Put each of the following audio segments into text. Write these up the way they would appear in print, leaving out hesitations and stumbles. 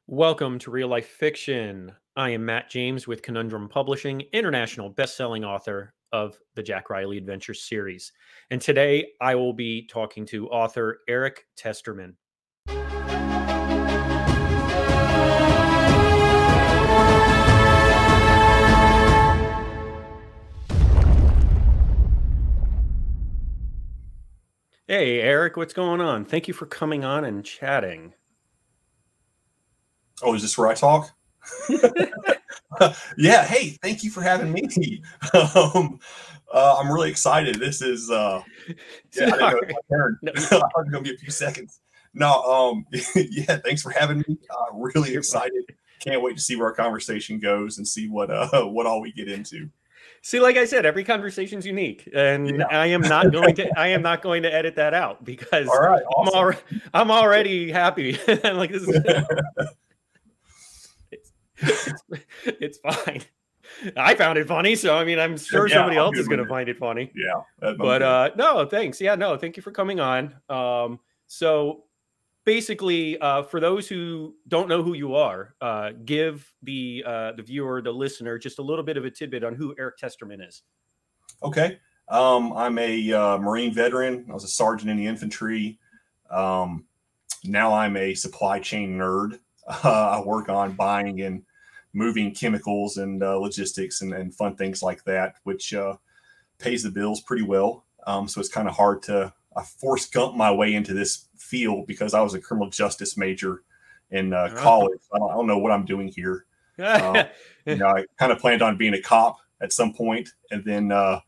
Welcome to Real Life Fiction. I am Matt James with Conundrum Publishing, international best-selling author of the Jack Riley Adventures series. And today I will be talking to author Eric Testerman. Hey, Eric, what's going on? Thank you for coming on and chatting. Oh, is this where I talk? Yeah. Hey, thank you for having me. I'm really excited. This is, I didn't know it was my turn. No. I thought it was going to be a few seconds. No, yeah, thanks for having me. Really excited. Can't wait to see where our conversation goes and see what all we get into. See, like I said, every conversation's unique, and yeah. I am not going to edit that out because all right, awesome. I'm already happy. Like this is it's fine. I found it funny, so I mean, I'm sure somebody else is going to find it funny. Yeah, but no, thanks. Yeah, no, thank you for coming on. So basically, for those who don't know who you are, give the viewer, the listener, just a little bit of a tidbit on who Eric Testerman is. Okay. I'm a Marine veteran. I was a sergeant in the infantry. Now I'm a supply chain nerd. I work on buying and moving chemicals and logistics and fun things like that, which pays the bills pretty well. So it's kind of hard to Forrest Gump my way into this field because I was a criminal justice major in college. I don't know what I'm doing here. I kind of planned on being a cop at some point, and then the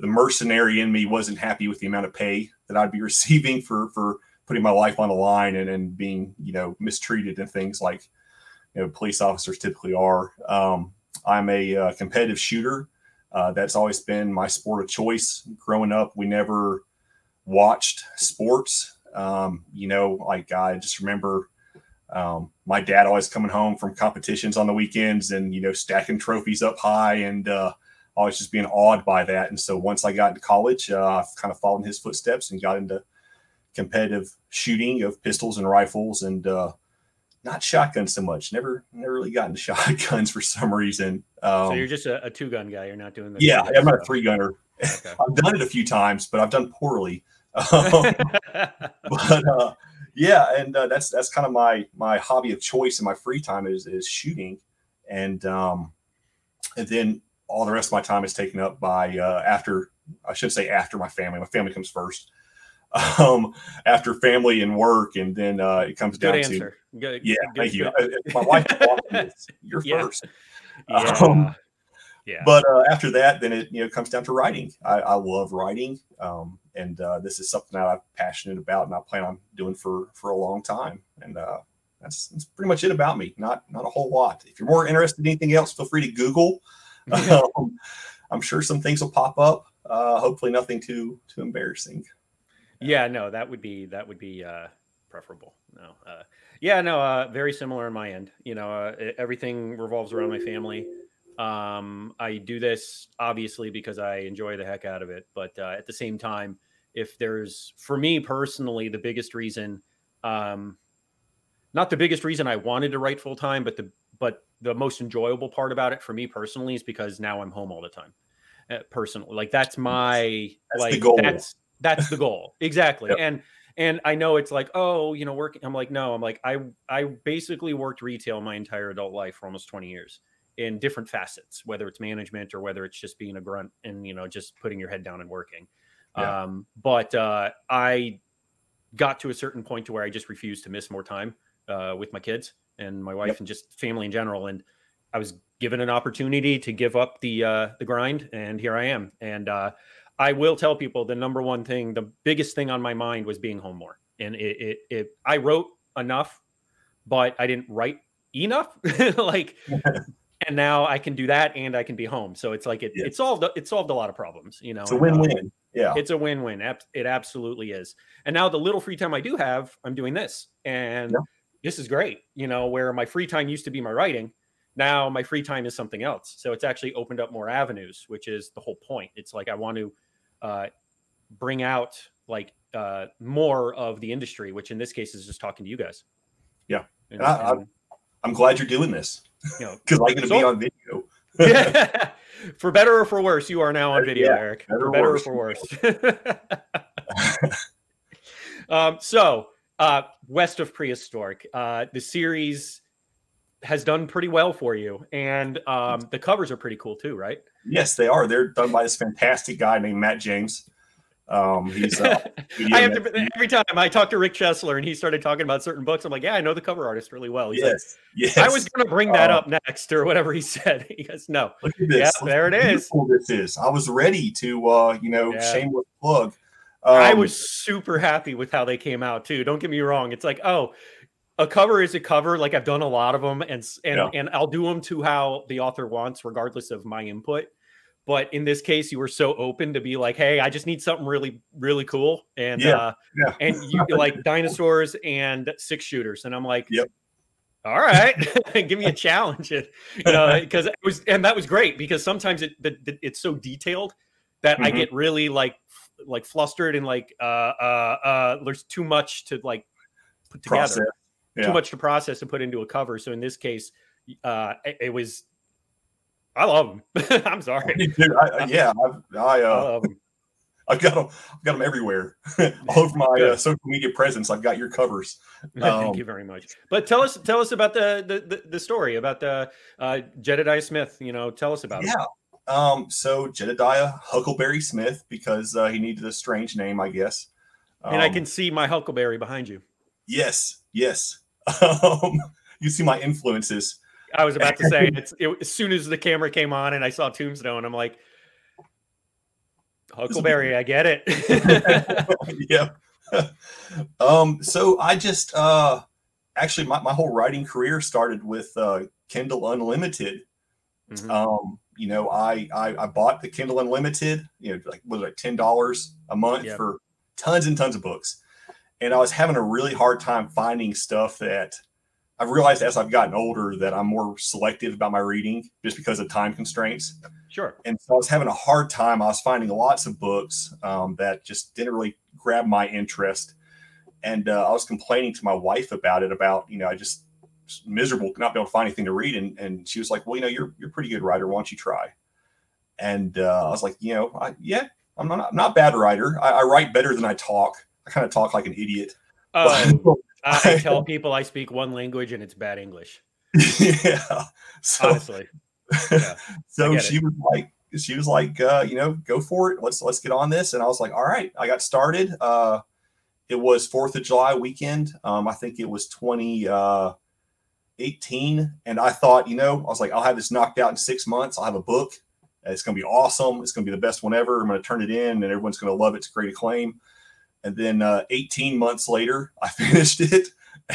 mercenary in me wasn't happy with the amount of pay that I'd be receiving for putting my life on the line and being mistreated and things like police officers typically are. I'm a competitive shooter. That's always been my sport of choice. Growing up, we never watched sports. Like I just remember my dad always coming home from competitions on the weekends and stacking trophies up high and always just being awed by that. And so once I got into college, I've kind of followed in his footsteps and got into competitive shooting of pistols and rifles and not shotguns so much. Never really gotten shotguns for some reason. So you're just a two-gun guy. You're not doing the I'm not a three-gunner. Okay. I've done it a few times, but I've done poorly. That's kind of my hobby of choice in my free time is shooting, and then all the rest of my time is taken up by after my family. My family comes first. After family and work, and then it comes down to thank you. My wife you're first. But after that, then it comes down to writing. I love writing, and this is something that I'm passionate about, and I plan on doing for a long time. And that's pretty much it about me. Not a whole lot. If you're more interested in anything else, feel free to Google. I'm sure some things will pop up. Hopefully, nothing too embarrassing. Yeah, no, that would be preferable. Very similar on my end. Everything revolves around my family. I do this obviously because I enjoy the heck out of it, but at the same time, for me personally, the biggest reason, not the biggest reason I wanted to write full time, but the most enjoyable part about it for me personally is because now I'm home all the time. Personally, like that's the goal. That's the goal. Exactly. Yep. And I know it's like, working. I'm like, no, I basically worked retail my entire adult life for almost 20 years in different facets, whether it's management or whether it's just being a grunt and, just putting your head down and working. Yeah. But I got to a certain point to where I just refused to miss more time with my kids and my wife and just family in general. And I was given an opportunity to give up the grind, and here I am. And I will tell people the number one thing, the biggest thing on my mind was being home more. And I wrote enough, but I didn't write enough. And now I can do that and I can be home. So it's like it solved a lot of problems, It's a win-win. It's a win-win. It absolutely is. And now the little free time I do have, I'm doing this. And this is great. Where my free time used to be my writing, now my free time is something else. So it's actually opened up more avenues, which is the whole point. It's like I want to bring out more of the industry, which in this case is just talking to you guys. And I'm glad you're doing this, you know, because I'm going to be on video. For better or for worse, you are now on video, Yeah, Eric. For better or for worse. West of Prehistoric, the series has done pretty well for you, and the covers are pretty cool too, right? Yes, they are. They're done by this fantastic guy named Matt James. He's every time I talk to Rick Chesler and he started talking about certain books, I'm like, yeah, I know the cover artist really well. He's yes. I was going to bring that up next, or whatever he said. He goes, no, look at this. Yeah, there it is. This is. I was ready to, shameless plug. I was super happy with how they came out too. Don't get me wrong. It's like, oh, a cover is a cover. Like I've done a lot of them, and I'll do them to how the author wants, regardless of my input. But in this case, you were so open to be like, hey, I just need something really, really cool. And and you like dinosaurs and 6-shooters. And I'm like, yep. All right, give me a challenge. Because that was great, because sometimes it's so detailed that I get really like flustered and like there's too much to like put together, too much to process and put into a cover. So in this case, it was. I love them. I'm sorry. Dude, I love them. I've got them everywhere. All over my social media presence, I've got your covers. Thank you very much. But tell us about the story about the Jedediah Smith. Tell us about it. So Jedediah Huckleberry Smith, because he needed a strange name, I guess. And I can see my Huckleberry behind you. Yes. You see my influences. I was about to say, as soon as the camera came on and I saw Tombstone, I'm like, Huckleberry, I get it. Yeah. So I just actually my whole writing career started with Kindle Unlimited. I bought the Kindle Unlimited, like $10 a month for tons and tons of books. And I was having a really hard time finding stuff that I've realized as I've gotten older that I'm more selective about my reading just because of time constraints. Sure. And so I was having a hard time. I was finding lots of books that just didn't really grab my interest. And I was complaining to my wife about it, I just miserable not being able to find anything to read. And she was like, well, you're a pretty good writer. Why don't you try? And I was like, I'm not a bad writer. I write better than I talk. I kind of talk like an idiot. I tell people I speak one language and it's bad English. Yeah. So, honestly. Yeah, so she was like, go for it. Let's get on this. And I was like, all right. I got started. It was 4th of July weekend. I think it was 2018. And I thought, I was like, I'll have this knocked out in 6 months. I'll have a book. It's going to be awesome. It's going to be the best one ever. I'm going to turn it in and everyone's going to love it to great acclaim. And then 18 months later, I finished it.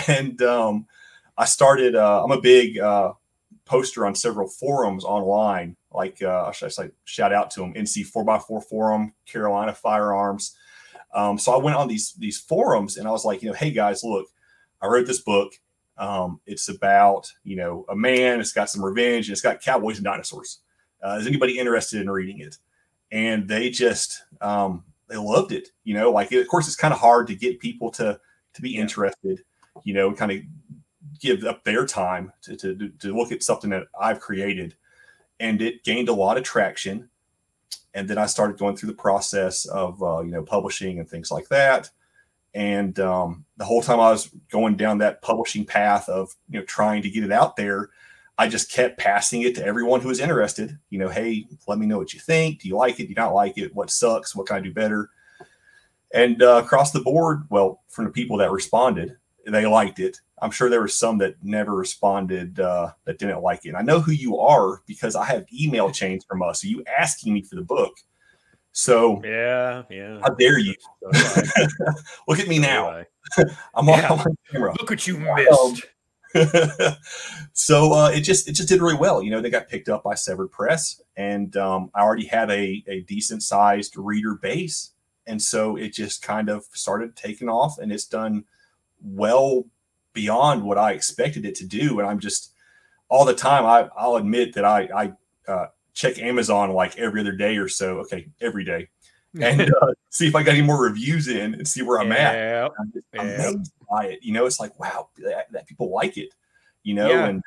And I started, I'm a big poster on several forums online. Like, I should shout out to them, NC 4x4 Forum, Carolina Firearms. So I went on these forums and I was like, hey guys, look, I wrote this book. It's about, a man, it's got some revenge, and it's got cowboys and dinosaurs. Is anybody interested in reading it? And they just, they loved it, of course, it's kind of hard to get people to be interested, and kind of give up their time to look at something that I've created. And it gained a lot of traction. And then I started going through the process of, publishing and things like that. And the whole time I was going down that publishing path of, trying to get it out there, I just kept passing it to everyone who was interested. Hey, let me know what you think. Do you like it? Do you not like it? What sucks? What can I do better? And across the board, well, from the people that responded, they liked it. I'm sure there were some that never responded that didn't like it. And I know who you are because I have email chains from us. So you asking me for the book. So yeah. How dare you? Look at me now. I'm on camera. Look what you missed. So it just did really well. They got picked up by Severed Press, and I already had a decent sized reader base. And so it just kind of started taking off, and it's done well beyond what I expected it to do. And I'm just all the time, I'll admit that I check Amazon like every other day or so. Okay, every day. and see if I got any more reviews in and see where I'm at. I'm just amazed by it. It's like, wow, that people like it, and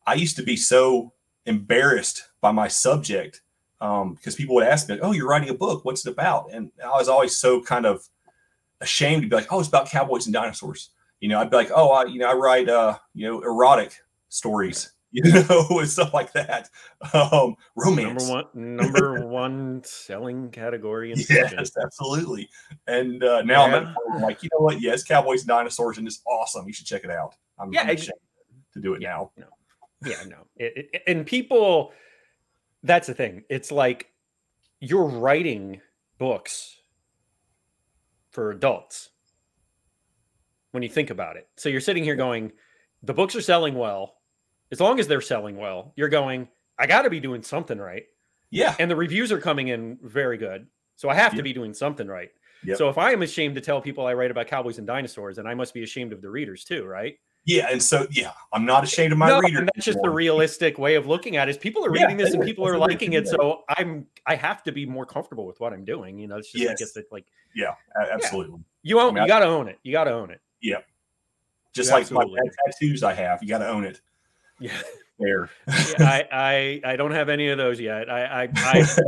I used to be so embarrassed by my subject because people would ask me, oh, you're writing a book. What's it about? And I was always so kind of ashamed to be like, oh, it's about cowboys and dinosaurs. I'd be like, oh, I write, erotic stories. And stuff like that. Romance. Number one selling category in fiction. Yes, absolutely. And now I'm like, you know what? Yes, cowboys and dinosaurs, and it's awesome. You should check it out. I'm ashamed to do it now. No. Yeah, no. And people, that's the thing. It's like you're writing books for adults when you think about it. So you're sitting here going, the books are selling well. As long as they're selling well, you're going, I got to be doing something right. Yeah. And the reviews are coming in very good. So I have to be doing something right. Yep. So if I am ashamed to tell people I write about cowboys and dinosaurs, then I must be ashamed of the readers too, right? Yeah. And so, I'm not ashamed of my readers. And that's just the realistic way of looking at it is people are reading this and people are liking it. So I have to be more comfortable with what I'm doing. It's just yeah, absolutely. You got to own it. You got to own it. Yeah. Just like my tattoos I have, you got to own it. Yeah. There. I don't have any of those yet. I have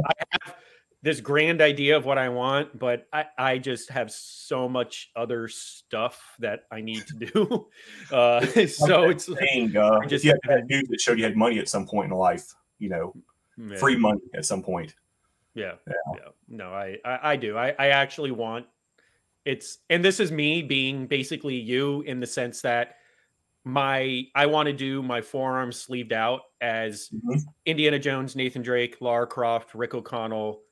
this grand idea of what I want, but I just have so much other stuff that I need to do. So it's saying, just you had news that showed you had money at some point in life, free money at some point. Yeah. No, I do. I actually want and this is me being basically you in the sense that I want to do my forearms sleeved out as Indiana Jones, Nathan Drake, Lara Croft, Rick O'Connell,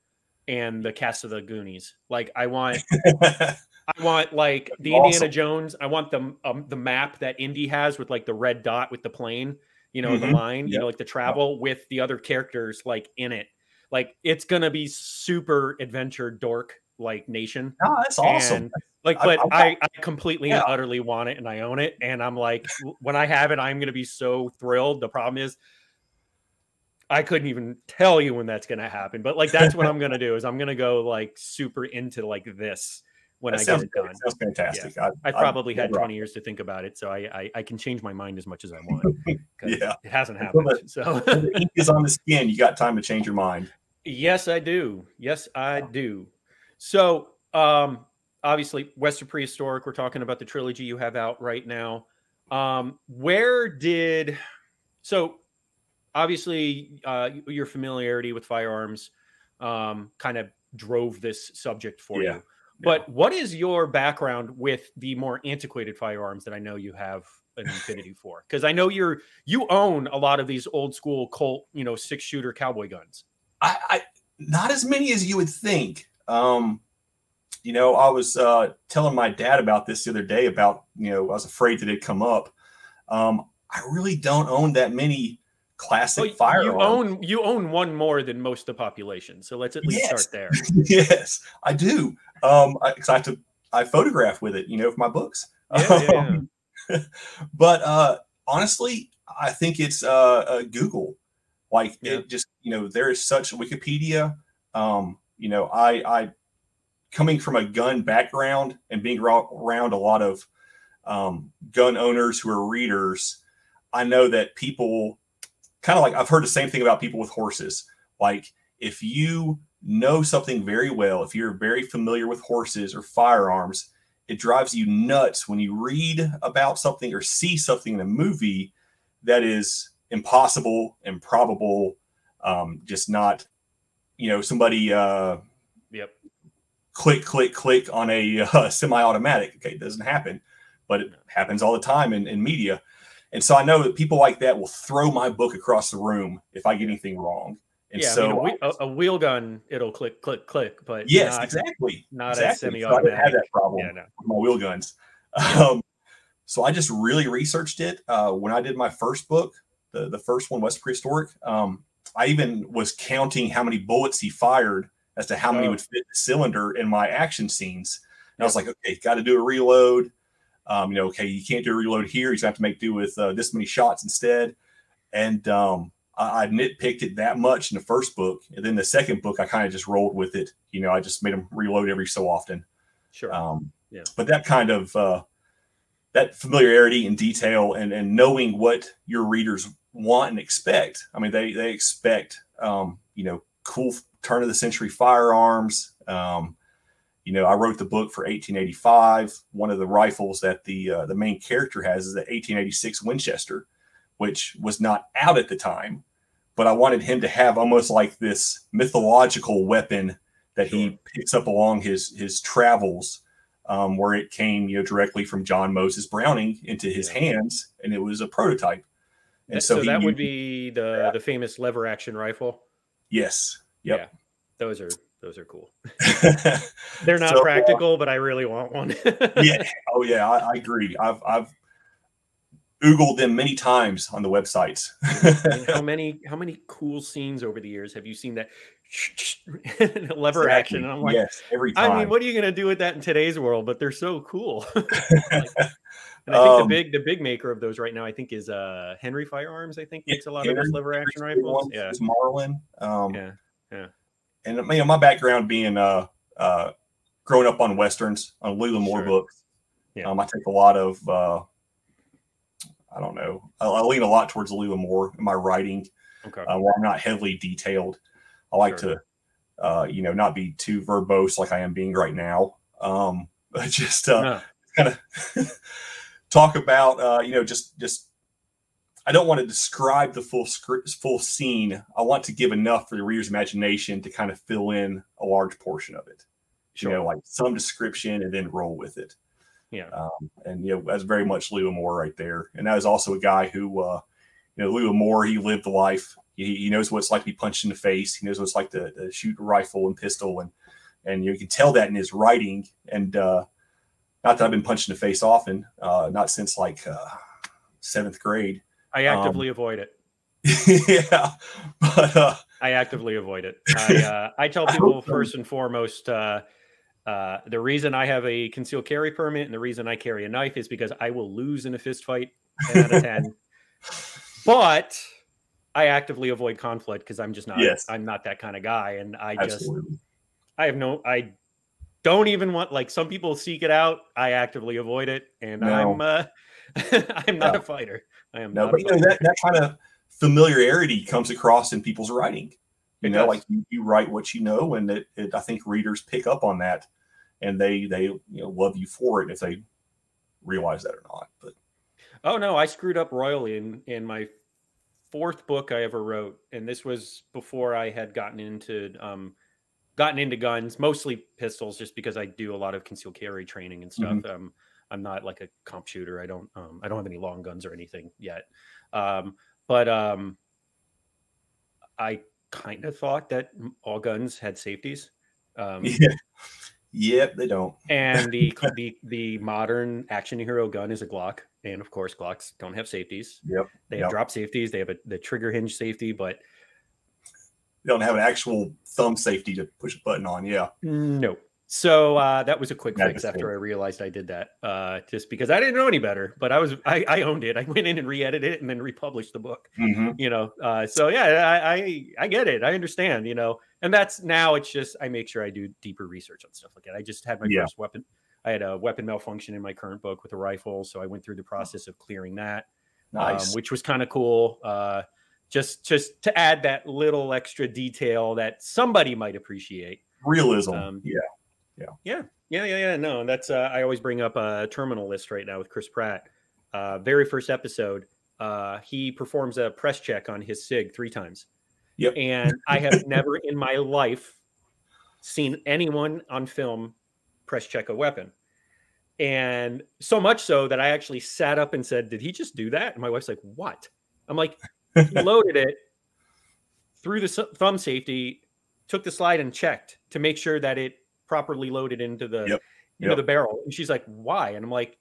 and the cast of the Goonies. Like I want like the Indiana Jones. I want the map that Indy has with like the red dot with the plane, the line, like the travel with the other characters like in it. Like it's gonna be super adventure dork like nation. Oh, that's awesome. And, I completely and utterly want it and I own it. And I'm like, when I have it, I'm going to be so thrilled. The problem is I couldn't even tell you when that's going to happen, but like, that's what I'm going to do is I'm going to go like super into like this when I get it done. Sounds fantastic. Yeah. I probably had 20 years to think about it. So I can change my mind as much as I want. Yeah. It hasn't happened. So the ink is on the skin. You got time to change your mind. Yes, I do. Yes, I do. So, obviously Western Prehistoric, we're talking about the trilogy you have out right now. So obviously, your familiarity with firearms, kind of drove this subject for you, but what is your background with the more antiquated firearms that I know you have an affinity for? Cause I know you own a lot of these old school Colt, 6-shooter cowboy guns. I not as many as you would think. I was telling my dad about this the other day about, I was afraid that it'd come up. I really don't own that many classic firearms. You own one more than most of the population. So let's at least start there. Yes, I do. I photograph with it, for my books. But honestly, I think it's Google. Like it just, there is such Wikipedia. I coming from a gun background and being around a lot of gun owners who are readers, I know that people kind of like, I've heard the same thing about people with horses. Like if you know something very well, if you're very familiar with horses or firearms, it drives you nuts when you read about something or see something in a movie that is impossible, improbable, just not, somebody click on a semi-automatic. Okay, it doesn't happen, but it happens all the time in media. And so I know that people like that will throw my book across the room if I get anything wrong. And a wheel gun, it'll click, but yes, exactly. Not a semi-automatic. So I didn't have that problem with my wheel guns. So I just really researched it. When I did my first book, the first one, Western Prehistoric, I even was counting how many bullets he fired as to how many would fit the cylinder in my action scenes. And I was like, okay, got to do a reload. Okay, you can't do a reload here. You're going to have to make do with this many shots instead. And I nitpicked it that much in the first book, and then the second book I kind of just rolled with it. I just made them reload every so often. Sure. Yeah. But that kind of that familiarity and detail, and knowing what your readers want and expect. I mean, they expect cool turn of the century firearms. I wrote the book for 1885. One of the rifles that the main character has is the 1886 Winchester, which was not out at the time, but I wanted him to have almost like this mythological weapon that he picks up along his travels, where it came, directly from John Moses Browning into his hands, and it was a prototype. And so that would be the famous lever action rifle. Yes. Yep. Yeah. Those are cool. They're not practical, but I really want one. Yeah. Oh yeah. I agree. I've Googled them many times on the websites. How many cool scenes over the years have you seen that lever action? And I'm like, yes, every time. I mean, what are you going to do with that in today's world? But they're so cool. And I think the big maker of those right now, I think, is Henry Firearms. I think makes a lot of those lever action rifles. Yeah, it's Marlin. Yeah. And my background being growing up on westerns, on Lula Moore books. Yeah. I take a lot of I don't know. I lean a lot towards Lula Moore in my writing, where I'm not heavily detailed. I like to, not be too verbose like I am being right now. But just kind of talk about, just I don't want to describe the full scene. I want to give enough for the reader's imagination to kind of fill in a large portion of it. Like some description and then roll with it. Yeah. And that's very much Lula Moore right there. And that was also a guy who, Lula Moore, he lived the life. He knows what it's like to be punched in the face. He knows what it's like to shoot a rifle and pistol, and you can tell that in his writing. And not that I've been punched in the face often, not since like 7th grade. I actively avoid it. Yeah, but I actively avoid it. I tell people first and foremost, the reason I have a concealed carry permit and the reason I carry a knife is because I will lose in a fist fight 10 out of 10. But I actively avoid conflict because I'm just not. Yes. I'm not that kind of guy, and I don't even want. Like, some people seek it out. I actively avoid it, and I'm not a fighter. I am not. But that kind of familiarity comes across in people's writing. Like you write what you know, and I think readers pick up on that, and they love you for it if they realize that or not. But oh no, I screwed up royally in my 4th book I ever wrote, and this was before I had gotten into guns, mostly pistols, just because I do a lot of concealed carry training and stuff. Mm-hmm. I'm not like a comp shooter. I don't have any long guns or anything yet. But I kind of thought that all guns had safeties. Yep, they don't. And the modern action hero gun is a Glock, and of course Glocks don't have safeties. Yep, they have drop safeties. They have the trigger hinge safety, but they don't have an actual thumb safety to push a button on. Yeah, no. So that was a quick fix after I realized I did that, just because I didn't know any better. But I owned it. I went in and re-edited it and then republished the book. Mm-hmm. So yeah, I get it. I understand. And it's just I make sure I do deeper research on stuff like that. I just had my first weapon. I had a weapon malfunction in my current book with a rifle, so I went through the process of clearing that, which was kind of cool. Just to add that little extra detail that somebody might appreciate. Realism. Yeah. No, that's I always bring up a terminal list right now with Chris Pratt. Very first episode, he performs a press check on his SIG 3 times. Yep. And I have never in my life seen anyone on film press check a weapon. And so much so that I actually sat up and said, "Did he just do that?" And my wife's like, "What?" I'm like, he loaded it through the thumb safety, took the slide and checked to make sure that it properly loaded into the the barrel. And she's like, "Why?" And I'm like,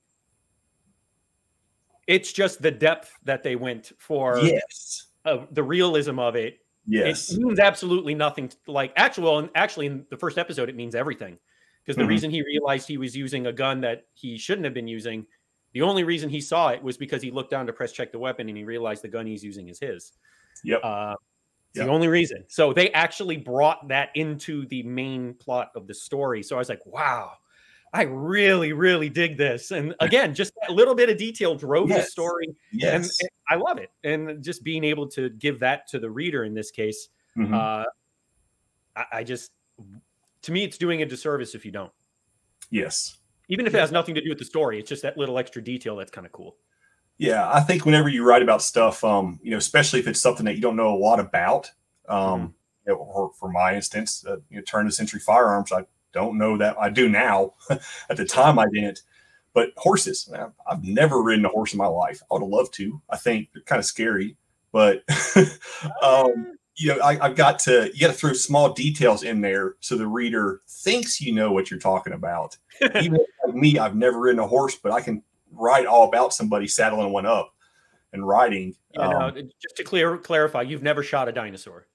it's just the depth that they went for. Yes. The realism of it. Yes. It means absolutely nothing. Actually in the first episode, it means everything. Because the reason he realized he was using a gun that he shouldn't have been using, the only reason he saw it was because he looked down to press check the weapon and he realized the gun he's using is his. Yep. It's the only reason. So they actually brought that into the main plot of the story. So I was like, wow, I really, really dig this. And again, just that little bit of detail drove the story. And I love it. And just being able to give that to the reader in this case, I just, to me, it's doing a disservice if you don't. Yes. Even if it has nothing to do with the story, it's just that little extra detail that's kind of cool. Yeah, I think whenever you write about stuff, you know, especially if it's something that you don't know a lot about, you know, or for my instance, you know, turn of the century firearms, I don't know that. I do now. At the time, I didn't. But horses, man, I've never ridden a horse in my life. I would have loved to. I think they're kind of scary, but you know, I've got to. You got to throw small details in there so the reader thinks you know what you're talking about. Even like me, I've never ridden a horse, but I can write all about somebody saddling one up and riding. You know, just to clarify, you've never shot a dinosaur.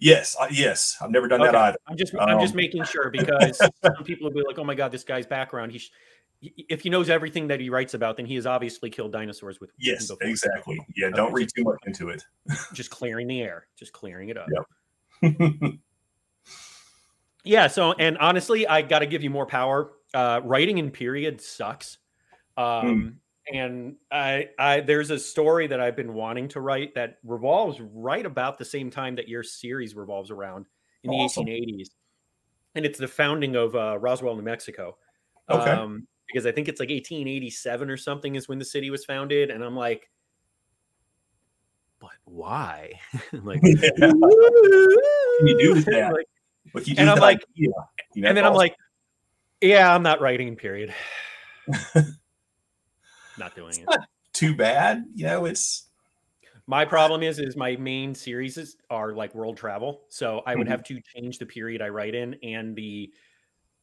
Yes, yes, I've never done that either. I'm just making sure, because some people will be like, "Oh my God, this guy's background. If he knows everything that he writes about, then he has obviously killed dinosaurs with." Yes, exactly. Yeah, don't read too much into it. Just clearing the air, just clearing it up. Yep. Yeah. So, and honestly, I got to give you more power. Writing in period sucks. And there's a story that I've been wanting to write that revolves right about the same time that your series revolves around, in the 1880s. And it's the founding of Roswell, New Mexico. Because I think it's like 1887 or something is when the city was founded. And I'm like, but why? Like, can you do that? Like, and I'm like, and then I'm like, yeah, I'm not writing in period. Not doing it. Not too bad. You know, it's my problem is my main series are like world travel. So I would have to change the period I write in, and the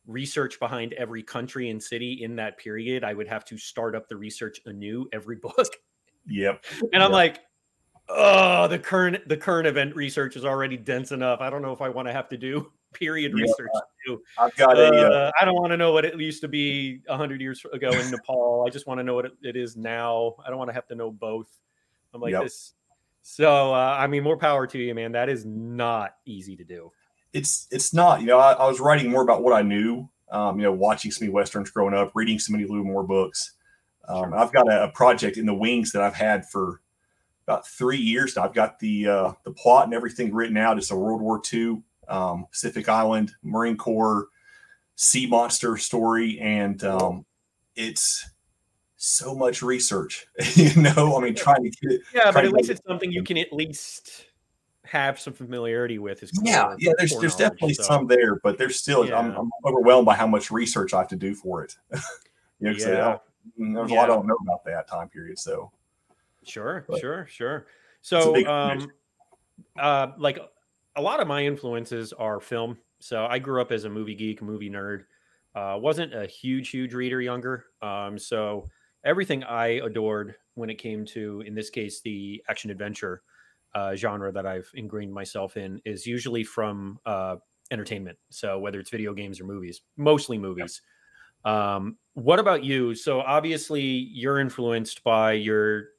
research behind every country and city in that period. I would have to start up the research anew every book. Yep. And I'm like, oh, the current event research is already dense enough. I don't know if I want to have to do period research too. I've got I don't want to know what it used to be 100 years ago in Nepal. I just want to know what it is now. I don't want to have to know both. I'm like this. So, I mean, more power to you, man. That is not easy to do. It's not, you know, I was writing more about what I knew, you know, watching so many Westerns growing up, reading so many Lou Moore books. I've got a project in the wings that I've had for about 3 years now. I've got the plot and everything written out. It's a World War II Pacific Island Marine Corps sea monster story, and it's so much research. You know, I mean, trying to get it. Yeah, but at least it's something you can at least have some familiarity with. There's definitely some there, but there's still I'm overwhelmed by how much research I have to do for it. You know, there's a lot I don't know about that time period. So sure. So like a lot of my influences are film. So I grew up as a movie geek, movie nerd. Wasn't a huge reader younger. So everything I adored when it came to, in this case, the action adventure genre that I've ingrained myself in is usually from entertainment. So whether it's video games or movies, mostly movies. What about you? So obviously you're influenced by your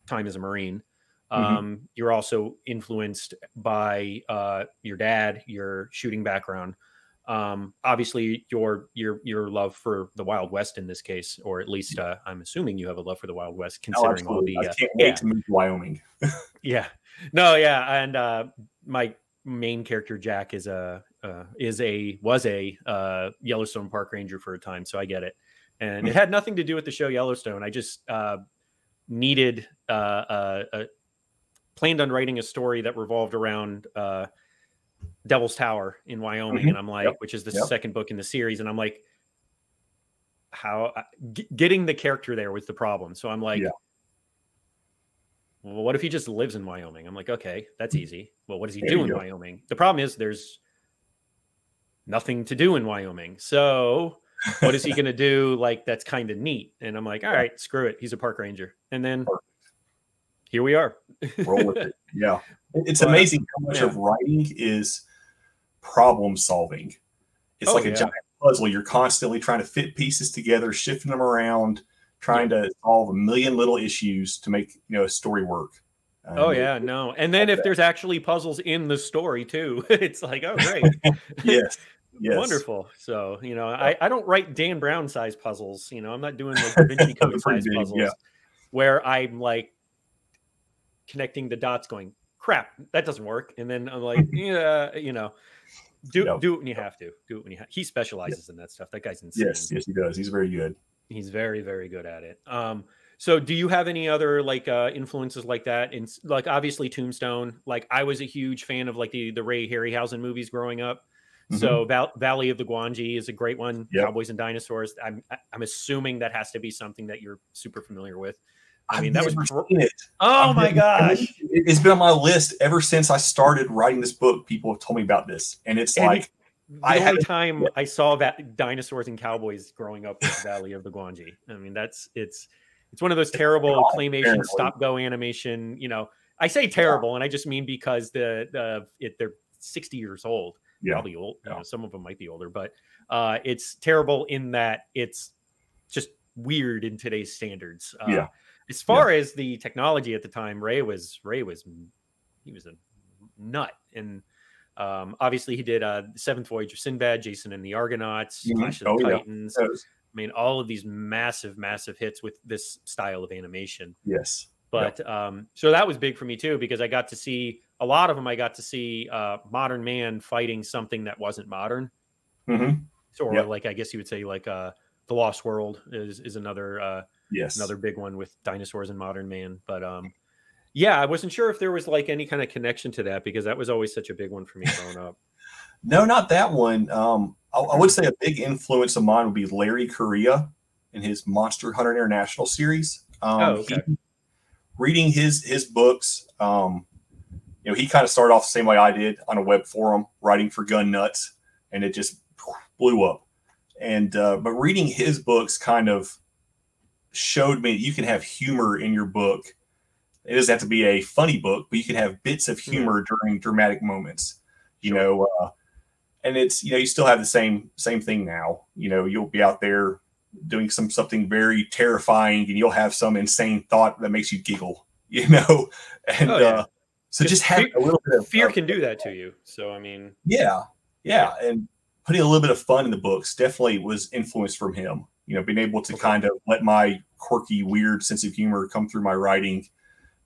time as a Marine. You're also influenced by your dad, your shooting background. Obviously your love for the Wild West in this case, or at least I'm assuming you have a love for the Wild West, considering all the I can't wait to move to Wyoming. And my main character Jack was a Yellowstone park ranger for a time, so I get it. And it had nothing to do with the show Yellowstone. I just needed planned on writing a story that revolved around Devil's Tower in Wyoming, and I'm like, which is the second book in the series, and I'm like, getting the character there was the problem. So I'm like, well, what if he just lives in Wyoming? I'm like, okay, that's easy. Well, what does he do in Wyoming? The problem is there's nothing to do in Wyoming. So what is he going to do? Like, that's kind of neat. And I'm like, all right, screw it. He's a park ranger. And then here we are. Roll with it. Yeah. It's amazing how much of writing is problem solving. It's like a giant puzzle. You're constantly trying to fit pieces together, shifting them around, trying to solve a million little issues to make, you know, a story work. Oh yeah, no. And then if there's actually puzzles in the story too, it's like, oh great. Yes. Yes. Wonderful. So, you know, I don't write Dan Brown size puzzles. You know, I'm not doing like Da Vinci Code size puzzles where I'm like connecting the dots going, crap, that doesn't work. And then I'm like, yeah, you know, do it when you have to. Do it when you have. He specializes in that stuff. That guy's insane. Yes, he does. He's very good. He's very, very good at it. So do you have any other like influences like that? In like obviously Tombstone. Like I was a huge fan of like the Ray Harryhausen movies growing up. So Valley of the Guanji is a great one. Cowboys and Dinosaurs. I'm assuming that has to be something that you're super familiar with. I mean, that was seen it. Oh my gosh. It's been on my list ever since I started writing this book. People have told me about this. And it's like the only time I saw that Dinosaurs and Cowboys growing up was Valley of the Guanji. I mean, it's one of those terrible claymation stop-go animation. You know, I say terrible, and I just mean because they're 60 years old. Probably old. You know, some of them might be older, but it's terrible in that it's just weird in today's standards. As far as the technology at the time, Ray was a nut, and obviously he did Seventh Voyage of Sinbad, Jason and the Argonauts, Clash of the Titans. I mean, all of these massive hits with this style of animation. Yes. But so that was big for me too, because I got to see a lot of them. I got to see modern man fighting something that wasn't modern. Or like, I guess you would say like The Lost World is another another big one with dinosaurs and modern man. But yeah, I wasn't sure if there was like any kind of connection to that, because that was always such a big one for me growing up. No, not that one. I would say a big influence of mine would be Larry Correia in his Monster Hunter International series. Reading his books, you know, he kind of started off the same way I did on a web forum, writing for Gun Nuts, and it just blew up. And but reading his books kind of showed me that you can have humor in your book. It doesn't have to be a funny book, but you can have bits of humor during dramatic moments. You know, and it's, you know, you still have the same thing now. You know, you'll be out there doing something very terrifying, and you'll have some insane thought that makes you giggle. You know, and so just having a little bit of fear can do that to you. So I mean, and putting a little bit of fun in the books definitely was influenced from him. You know, being able to kind of let my quirky, weird sense of humor come through my writing.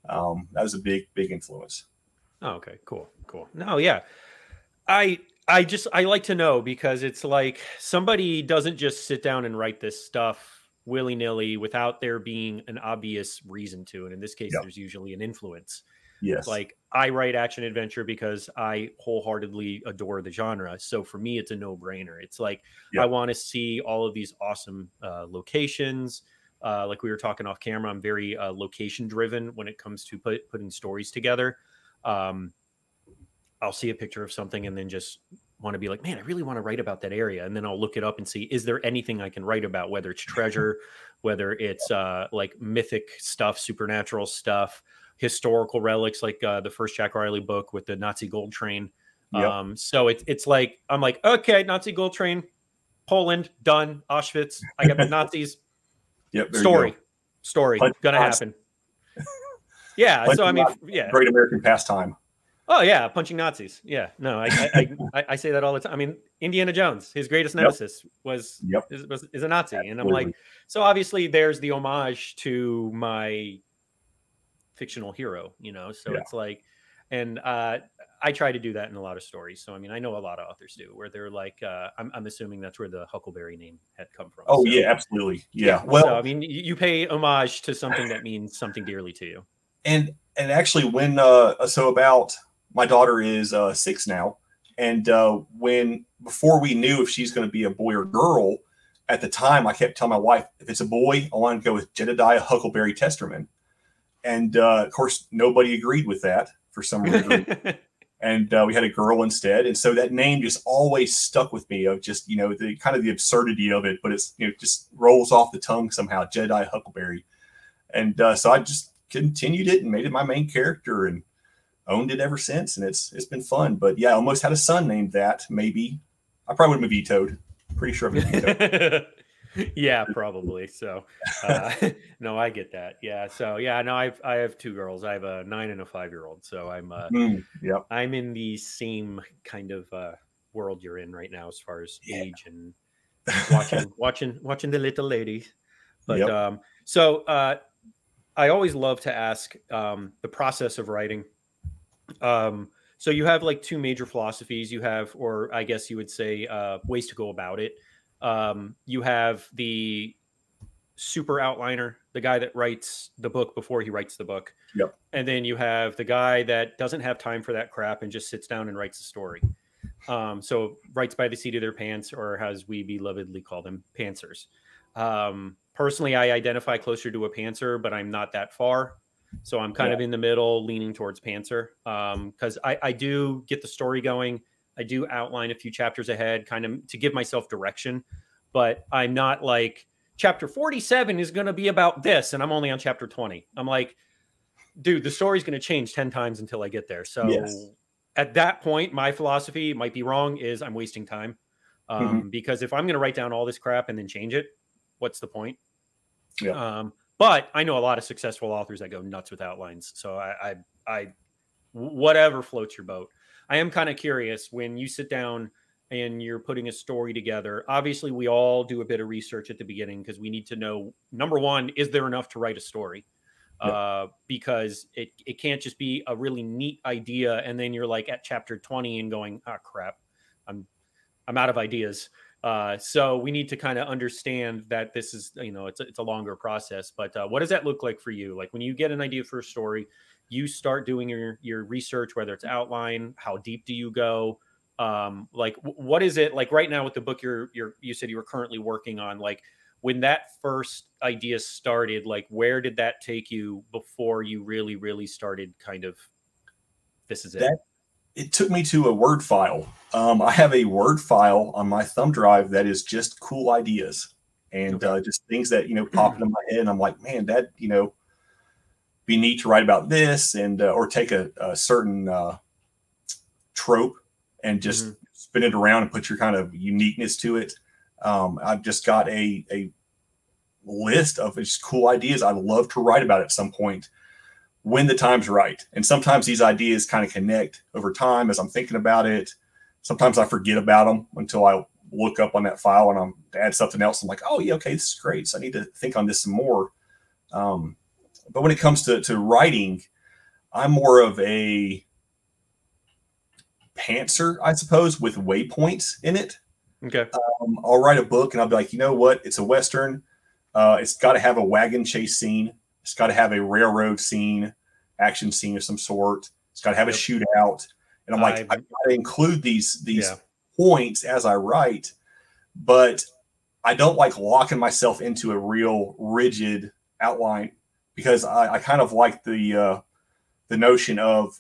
That was a big influence. Oh, okay, cool. No, yeah. I like to know, because it's like somebody doesn't just sit down and write this stuff willy-nilly without there being an obvious reason to. And in this case, there's usually an influence. Yes. Like I write action adventure because I wholeheartedly adore the genre. So for me, it's a no-brainer. It's like, I want to see all of these awesome locations. Like we were talking off camera, I'm very location driven when it comes to putting stories together. I'll see a picture of something and then just want to be like, man, I really want to write about that area. And then I'll look it up and see, is there anything I can write about, whether it's treasure, whether it's like mythic stuff, supernatural stuff, historical relics, like the first Jack Riley book with the Nazi gold train. So it's like, I'm like, okay, Nazi gold train, Poland, done. Auschwitz, I got the Nazis. Story gonna happen. So I mean, great American pastime. Oh yeah, punching Nazis. Yeah, no, I say that all the time. I mean, Indiana Jones, his greatest nemesis is a Nazi. And I'm like, so obviously there's the homage to my fictional hero, you know. So it's like, and I try to do that in a lot of stories. So I mean, I know a lot of authors do, where they're like, I'm assuming that's where the Huckleberry name had come from. Oh, so, yeah, absolutely. Yeah. Well, so, I mean, you pay homage to something that means something dearly to you. And actually, when my daughter is 6 now, and before we knew if she's going to be a boy or girl, at the time I kept telling my wife, if it's a boy, I want to go with Jedediah Huckleberry Testerman. And of course, nobody agreed with that for some reason. And we had a girl instead. And so that name just always stuck with me, of just, you know, the kind of the absurdity of it, but it's, you know, just rolls off the tongue somehow, Jedediah Huckleberry. And so I just continued it and made it my main character and owned it ever since. And it's been fun. But yeah, I almost had a son named that. Maybe I probably would have been vetoed. Pretty sure I've been vetoed. Yeah, probably. So, no, I get that. Yeah. So, yeah, no, I have two girls. I have a 9 and a 5-year-old. So Yep. I'm in the same kind of world you're in right now as far as age and watching the little ladies. But Yep. I always love to ask the process of writing. So you have like two major philosophies. You have, or I guess you would say, ways to go about it. You have the super outliner, the guy that writes the book before he writes the book. Yep. And then you have the guy that doesn't have time for that crap and just sits down and writes a story. So writes by the seat of their pants, or as we belovedly call them, pantsers. Personally, I identify closer to a pantser, but I'm not that far. So I'm kind of in the middle, leaning towards pantser, because I do get the story going. I do outline a few chapters ahead, kind of to give myself direction, but I'm not like, chapter 47 is going to be about this, and I'm only on chapter 20. I'm like, dude, the story's going to change 10 times until I get there. So at that point, my philosophy might be wrong, is I'm wasting time. Because if I'm going to write down all this crap and then change it, what's the point? But I know a lot of successful authors that go nuts with outlines. So I whatever floats your boat. I am kind of curious, when you sit down and you're putting a story together, obviously we all do a bit of research at the beginning, because we need to know, number one, is there enough to write a story? Because it can't just be a really neat idea and then you're like at chapter 20 and going, oh crap, I'm out of ideas. So we need to kind of understand that this is, it's a longer process. But what does that look like for you? Like when you get an idea for a story, you start doing your research, whether it's outline, how deep do you go? Like what is it like right now with the book you said you were currently working on? Like when that first idea started, like where did that take you before you really started kind of, this is it? It took me to a Word file. I have a Word file on my thumb drive that is just cool ideas and just things that, pop into my head. And I'm like, man, that, be neat to write about this, and or take a certain trope and just spin it around and put your kind of uniqueness to it. I've just got a list of just cool ideas I'd love to write about at some point when the time's right. And sometimes these ideas kind of connect over time as I'm thinking about it. Sometimes I forget about them until I look up on that file and I'm to add something else. I'm like, oh yeah, okay, this is great. So I need to think on this some more. But when it comes to writing, I'm more of a pantser, I suppose, with waypoints in it. Okay. I'll write a book and I'll be like, you know what? It's a Western. It's got to have a wagon chase scene. It's got to have a railroad scene, action scene of some sort. It's got to have a shootout. And I'm like, I've got to include these points as I write, but I don't like locking myself into a real rigid outline, because I kind of like the notion of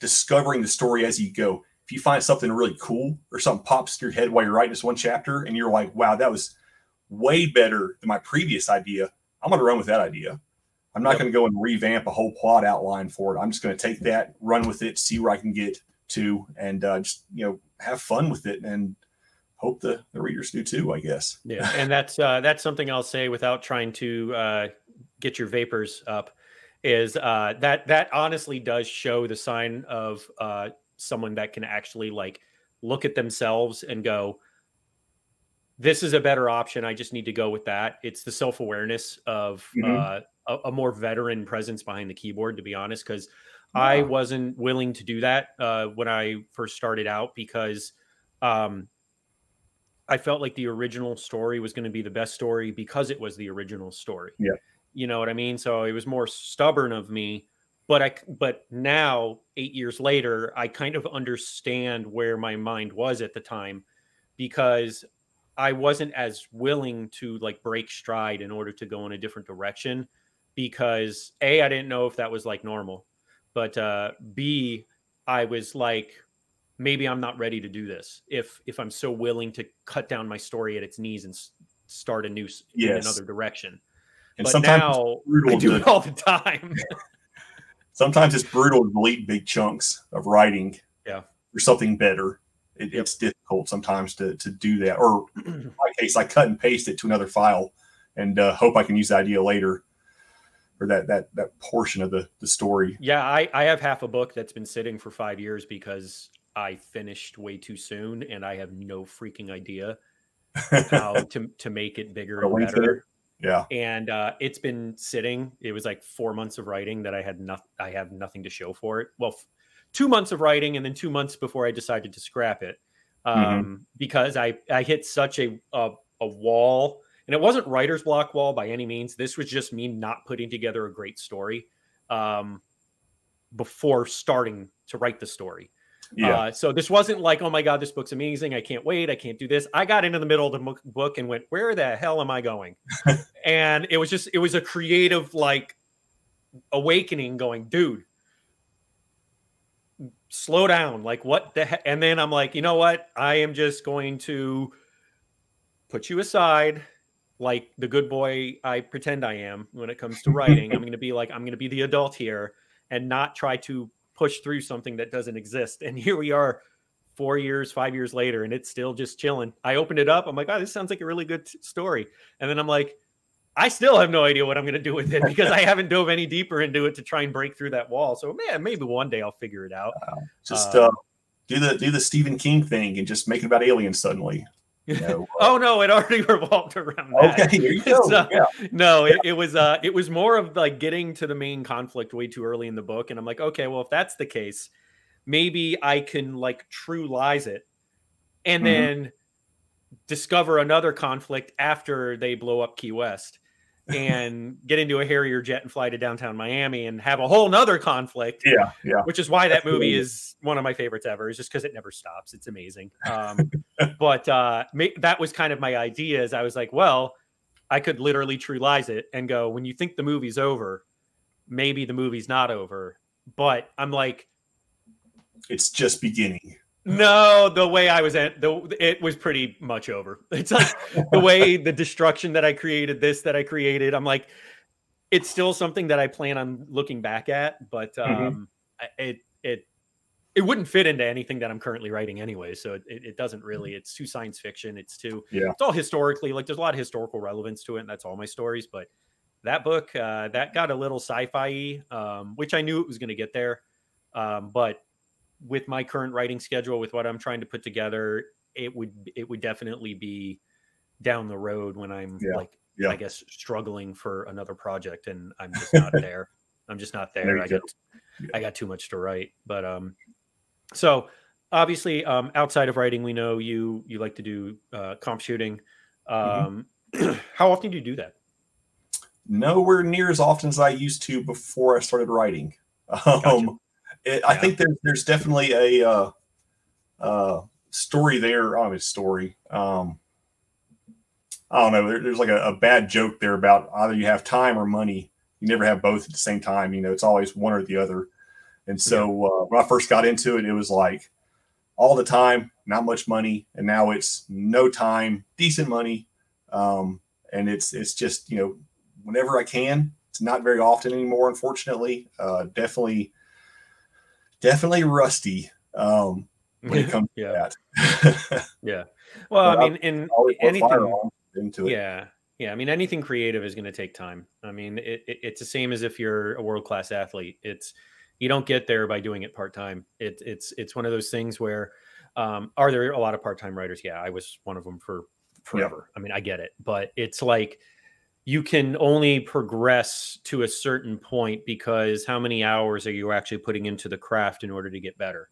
discovering the story as you go. If you find something really cool or something pops in your head while you're writing this one chapter and you're like, wow, that was way better than my previous idea, I'm going to run with that idea. I'm not going to go and revamp a whole plot outline for it. I'm just going to take that, run with it, see where I can get to, and just, have fun with it, and hope the readers do too, I guess. Yeah. And that's something I'll say without trying to get your vapors up, is that honestly does show the sign of someone that can actually like look at themselves and go, this is a better option. I just need to go with that. It's the self-awareness of a more veteran presence behind the keyboard, to be honest, because I wasn't willing to do that when I first started out, because I felt like the original story was going to be the best story because it was the original story. Yeah. You know what I mean? So it was more stubborn of me, but now 8 years later, I kind of understand where my mind was at the time, because I wasn't as willing to like break stride in order to go in a different direction, because A, I didn't know if that was like normal, but B, I was like, maybe I'm not ready to do this if I'm so willing to cut down my story at its knees and start a new in another direction. And but now I do it all the time. Sometimes it's brutal to delete big chunks of writing for something better. it's difficult sometimes to do that. Or in my case, I cut and paste it to another file and hope I can use the idea later, or that portion of the story. Yeah, I have half a book that's been sitting for 5 years because I finished way too soon, and I have no freaking idea how to make it bigger and better. Yeah. And it's been sitting. It was like 4 months of writing that I have nothing to show for it. Well, 2 months of writing, and then 2 months before I decided to scrap it, because I hit such a wall. And it wasn't writer's block wall by any means. This was just me not putting together a great story before starting to write the story. Yeah. So this wasn't like, oh my God, this book's amazing, I can't wait, I can't do this. I got into the middle of the book and went, where the hell am I going? And it was a creative like awakening going, dude, slow down. Like what the heck? And then I'm like, you know what? I am just going to put you aside like the good boy I pretend I am when it comes to writing. I'm going to be the adult here and not try to push through something that doesn't exist. And here we are 4 years, 5 years later, and it's still just chilling. I opened it up. I'm like, oh, this sounds like a really good story. And then I'm like, I still have no idea what I'm going to do with it because I haven't dove any deeper into it to try and break through that wall. So man, maybe one day I'll figure it out. Just do the Stephen King thing and just make it about aliens suddenly. You know, oh no, it already revolved around that. Okay, there you go. So, yeah. No, it was more of like getting to the main conflict way too early in the book, and I'm like, okay, well, if that's the case, maybe I can like true lies it, and then discover another conflict after they blow up Key West, and get into a Harrier jet and fly to downtown Miami and have a whole nother conflict. Yeah, yeah. Which is why that movie is one of my favorites ever. Is just because it never stops. It's amazing. But that was kind of my idea. Is I was like, well, I could literally true lies it and go, when you think the movie's over, maybe the movie's not over. But I'm like, it's just beginning. No, the way I was it was pretty much over. It's like the way the destruction that I created, I'm like, it's still something that I plan on looking back at, but it wouldn't fit into anything that I'm currently writing anyway. So it doesn't really, it's too science fiction. It's all historically, like there's a lot of historical relevance to it, and that's all my stories. But that book, that got a little sci-fi, which I knew it was going to get there. But with my current writing schedule, with what I'm trying to put together, it would definitely be down the road when I'm I guess struggling for another project, and I'm just not there. I'm just not there. I got too much to write. But so obviously, outside of writing, we know you like to do comp shooting. How often do you do that? Nowhere near as often as I used to before I started writing. Gotcha. I think there's definitely a story there. I don't know, story. I don't know. There's like a bad joke there about either you have time or money. You never have both at the same time. You know, it's always one or the other. And so when I first got into it, it was like all the time, not much money. And now it's no time, decent money. And it's just, you know, whenever I can. It's not very often anymore, unfortunately. Definitely rusty when it comes to that. Yeah. Well, I mean, in anything into it. Yeah. I mean, anything creative is going to take time. I mean, it's the same as if you're a world-class athlete. You don't get there by doing it part-time. It's one of those things where, are there a lot of part-time writers? Yeah, I was one of them for forever. I mean, I get it, but it's like, you can only progress to a certain point because how many hours are you actually putting into the craft in order to get better?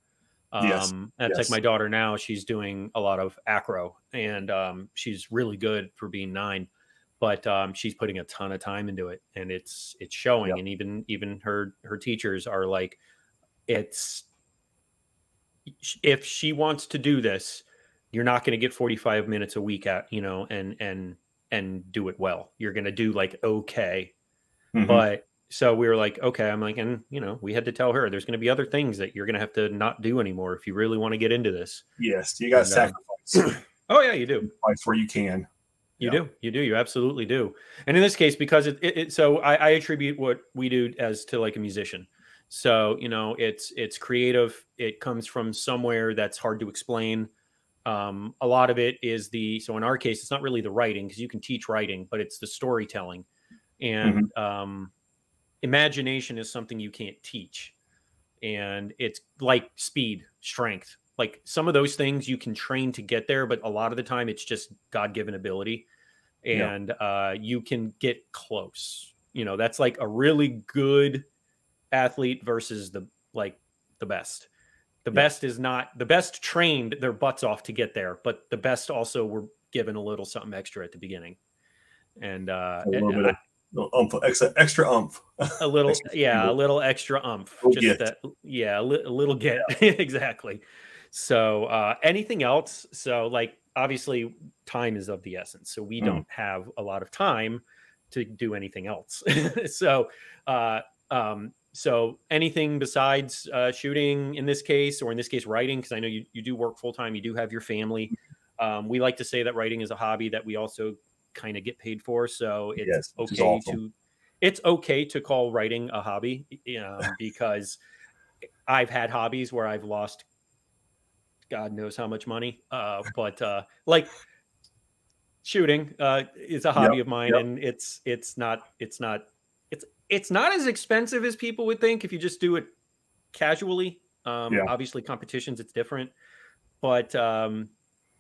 That's like my daughter now, she's doing a lot of acro, and she's really good for being 9, but she's putting a ton of time into it, and it's showing. And even her teachers are like, if she wants to do this, you're not going to get 45 minutes a week and do it well. You're going to do like, okay. But so we were like, okay, I'm like, and we had to tell her there's going to be other things that you're going to have to not do anymore if you really want to get into this. Yes. You got to sacrifice. Oh yeah, you do. Sacrifice where you can. You do. You absolutely do. And in this case, because so I attribute what we do as to like a musician. So, you know, it's creative. It comes from somewhere that's hard to explain. A lot of it is so in our case, it's not really the writing, because you can teach writing, but it's the storytelling. And imagination is something you can't teach. And it's like speed, strength. Like some of those things you can train to get there, but a lot of the time it's just God-given ability. And you can get close. You know, that's like a really good athlete versus the best. The best is not the best trained their butts off to get there, but the best also were given a little something extra at the beginning. And a little bit of extra umph. A little, a little extra umph. Just that, a little get. Exactly. So anything else? So like obviously time is of the essence. So we don't have a lot of time to do anything else. So so anything besides shooting in this case, or in this case writing, because I know you do work full time, you do have your family. We like to say that writing is a hobby that we also kind of get paid for. So it's it's okay to call writing a hobby, because I've had hobbies where I've lost God knows how much money. But like shooting is a hobby of mine, and it's not as expensive as people would think if you just do it casually. Obviously competitions, it's different, but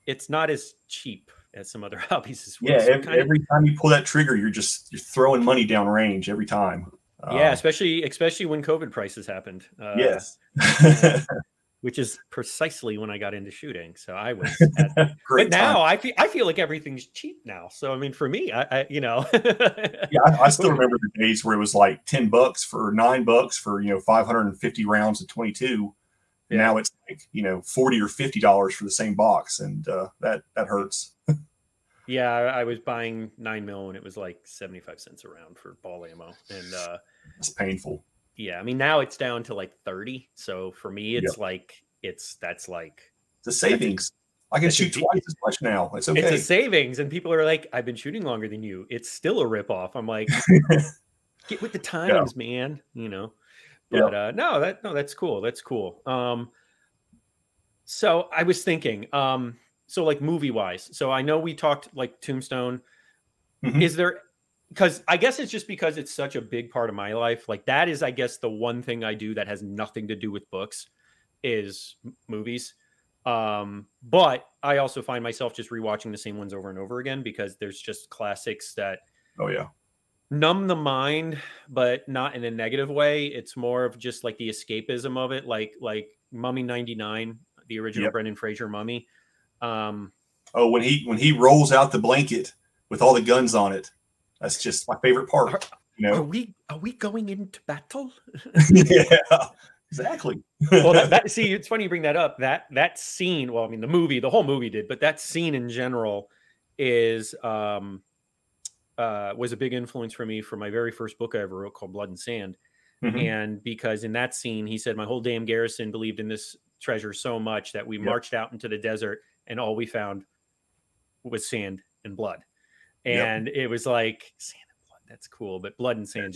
it's not as cheap as some other hobbies as well. Yeah, so every time you pull that trigger, you're throwing money down range every time. Especially when COVID prices happened. Yes. Which is precisely when I got into shooting. So I was but now I feel like everything's cheap now. So I mean, for me, I I still remember the days where it was like $10 for $9 for 550 rounds of 22. And now it's like $40 or $50 for the same box, and that hurts. Yeah, I was buying 9mm and it was like 75 cents a round for ball ammo, and it's painful. Yeah, I mean now it's down to like 30. So for me, it's that's like the savings. I can shoot twice as much now. It's okay. It's a savings, and people are like, "I've been shooting longer than you." It's still a ripoff. I'm like, get with the times, man. But no, that's cool. That's cool. So I was thinking, so like movie wise. So I know we talked like Tombstone. Is there? Because I guess it's just because it's such a big part of my life. Like that is, I guess, the one thing I do that has nothing to do with books is movies. But I also find myself just rewatching the same ones over and over again, because there's just classics that numb the mind, but not in a negative way. It's more of just like the escapism of it, like Mummy 99, the original Brendan Fraser Mummy. When he rolls out the blanket with all the guns on it. That's just my favorite part. Are we going into battle? Yeah, exactly. Well, see, it's funny you bring that up. That scene. Well, I mean, the whole movie did, but that scene in general is was a big influence for me for my very first book I ever wrote, called Blood and Sand. And because in that scene, he said, my whole damn garrison believed in this treasure so much that we marched out into the desert, and all we found was sand and blood. And it was like, sand and blood, that's cool. But blood and sand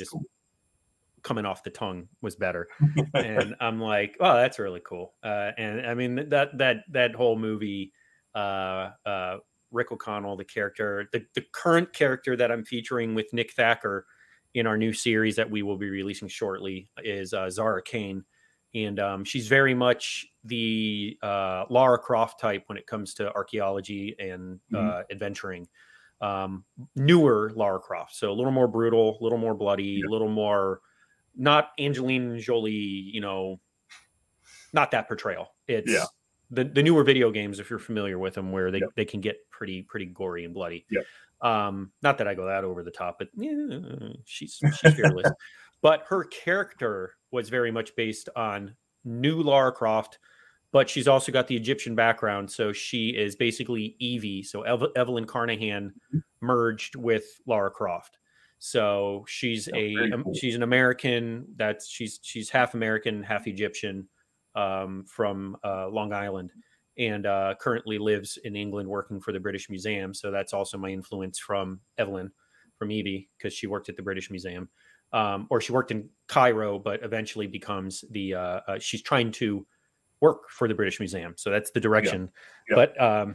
coming off the tongue was better. And I'm like, oh, that's really cool. And I mean, that whole movie, Rick O'Connell, the character, the current character that I'm featuring with Nick Thacker in our new series that we will be releasing shortly, is Zara Kane. And she's very much the Lara Croft type when it comes to archaeology and adventuring. Newer Lara Croft, so a little more brutal, a little more bloody, a little more not Angelina Jolie, not that portrayal. It's the newer video games, if you're familiar with them, where they can get pretty gory and bloody. Not that I go that over the top, but she's fearless. But her character was very much based on new Lara Croft, but she's also got the Egyptian background. So she is basically Evie. So Evelyn Carnahan merged with Lara Croft. So she's she's an American she's half American, half Egyptian, from Long Island, and currently lives in England working for the British Museum. So that's also my influence from Evelyn, from Evie, because she worked at the British Museum. or she worked in Cairo, but eventually becomes the she's trying to work for the British Museum. So that's the direction. Yeah.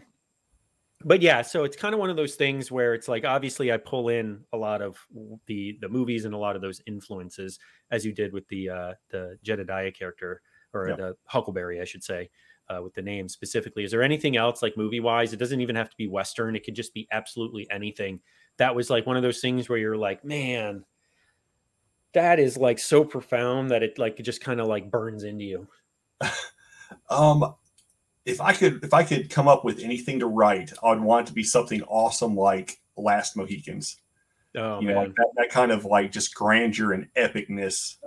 But yeah, so it's kind of one of those things where it's like, obviously I pull in a lot of the movies and a lot of those influences, as you did with the Jedediah character, or the Huckleberry, I should say, with the name specifically. Is there anything else, like movie wise? It doesn't even have to be Western. It could just be absolutely anything. That was like one of those things where you're like, man, that is like so profound that it like, it just kind of like burns into you. If I could come up with anything to write, I would want it to be something awesome like Last Mohicans. Oh, you man. know, like that kind of like just grandeur and epicness.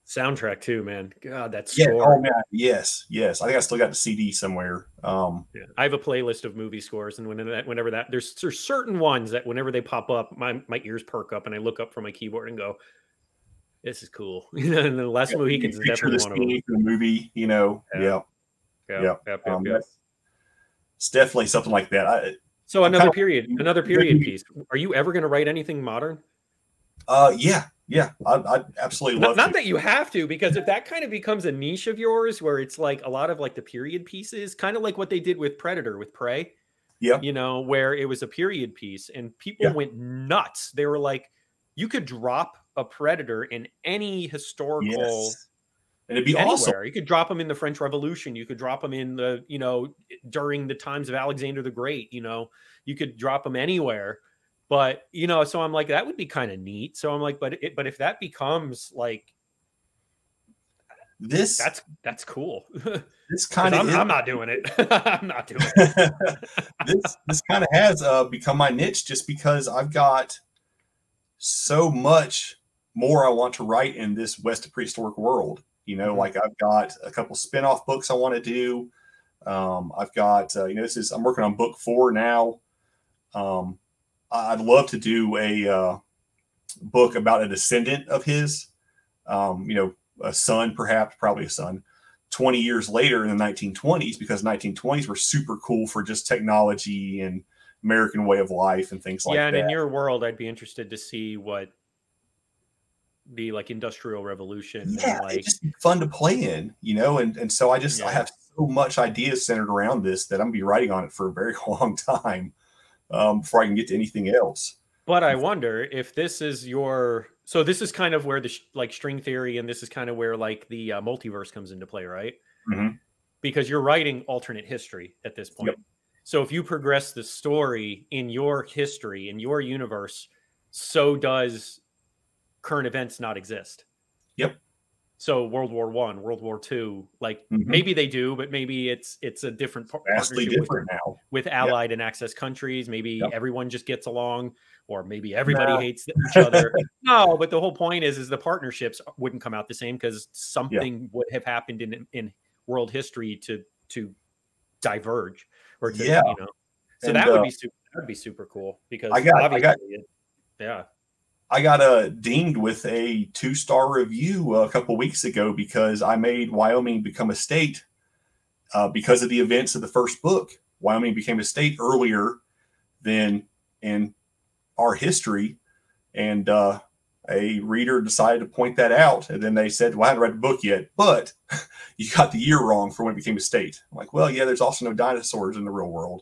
Soundtrack too, man. God, that's score. Oh man, yes. I think I still got the CD somewhere. I have a playlist of movie scores, and whenever that there's certain ones that whenever they pop up, my ears perk up, and I look up from my keyboard and go, "This is cool." And the Last Mohicans is definitely one of them. The movie, you know, it's definitely something like that. So another period piece. Are you ever going to write anything modern? Yeah, I'd absolutely love to. Not that you have to, because if that kind of becomes a niche of yours, where it's like a lot of like the period pieces, kind of like what they did with Predator, with Prey. Yeah, you know, where it was a period piece, and people went nuts. They were like, you could drop a Predator in any historical. And it'd be anywhere. Awesome. You could drop them in the French Revolution. You could drop them in the, you know, during the times of Alexander the Great. You know, you could drop them anywhere. But, you know, so I'm like, that would be kind of neat. So I'm like, but if that becomes like this, that's cool. This kind of, I'm not doing it. I'm not doing it. This kind of has become my niche, just because I've got so much more I want to write in this West prehistoric world. You know, like I've got a couple spin-off books I want to do. I've got, you know, I'm working on book 4 now. I'd love to do a book about a descendant of his, you know, a son, probably a son, 20 years later in the 1920s, because 1920s were super cool for just technology and American way of life and things like that. Yeah, and in your world, I'd be interested to see what the like Industrial Revolution. Yeah, like, it's just fun to play in, you know, and so I have so much ideas centered around this that I'm gonna be writing on it for a very long time before I can get to anything else. But I wonder if this is so this is kind of where the like string theory, and this is kind of where like the multiverse comes into play, right? Because you're writing alternate history at this point. So if you progress the story in your history, in your universe, so does current events not exist. So World War I, World War II, like maybe they do, but maybe it's a different partnership with allied and access countries. Maybe everyone just gets along, or maybe everybody hates each other. No, but the whole point is the partnerships wouldn't come out the same, because something would have happened in world history to diverge, or to, you know. So and, that would be super cool, because I got dinged with a 2-star review a couple weeks ago because I made Wyoming become a state because of the events of the first book. Wyoming became a state earlier than in our history, and a reader decided to point that out, and then they said, well, I haven't read the book yet, but you got the year wrong for when it became a state. I'm like, well, yeah, there's also no dinosaurs in the real world.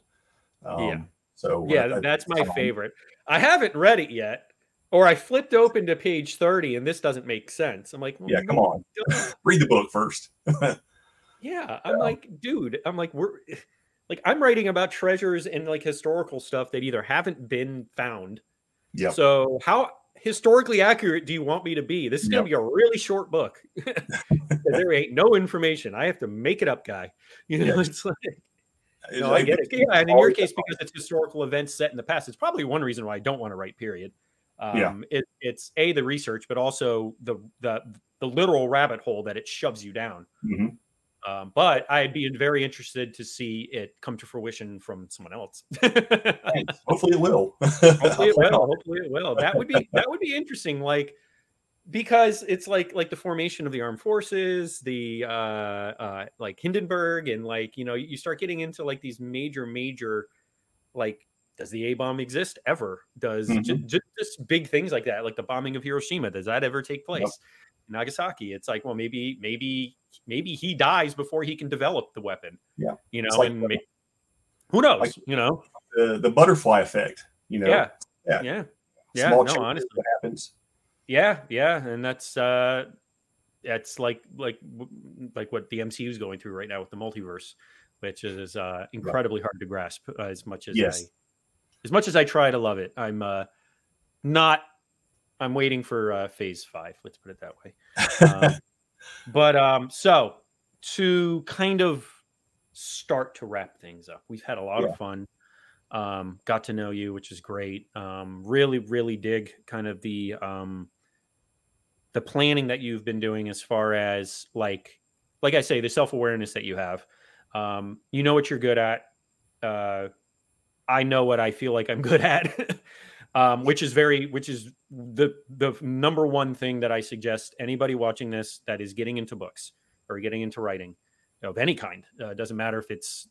So that's my favorite. I haven't read it yet. Or I flipped open to page 30 and this doesn't make sense. I'm like, well, yeah, come on, read the book first. I'm like, dude, I'm writing about treasures and like historical stuff that either haven't been found. So how historically accurate do you want me to be? This is going to be a really short book. There ain't no information. I have to make it up, guy. You know, it's like, no, I get it. Yeah, and in your case, because it's historical events set in the past, it's probably one reason why I don't want to write period. It's the research, but also the literal rabbit hole that it shoves you down. But I'd be very interested to see it come to fruition from someone else. Hopefully it will. Hopefully it will. That would be interesting. Like, because it's like the formation of the armed forces, the like Hindenburg, and like, you know, you start getting into like these major like does the A-bomb exist ever? Does just big things like that, like the bombing of Hiroshima, does that ever take place? Nagasaki, it's like, well, maybe he dies before he can develop the weapon. Yeah. You know, like and who knows, like you know, the butterfly effect, you know? Yeah. Small no, honestly. What happens. Yeah. And that's like what the MCU is going through right now with the multiverse, which is incredibly hard to grasp as much as I try to love it. I'm waiting for phase 5. Let's put it that way. So to kind of start to wrap things up, we've had a lot of fun. Got to know you, which is great. Really dig kind of the planning that you've been doing as far as like I say, the self-awareness that you have. You know what you're good at. I know what I feel like I'm good at. Which is the number one thing that I suggest anybody watching this that is getting into books or getting into writing of any kind. Doesn't matter if it's,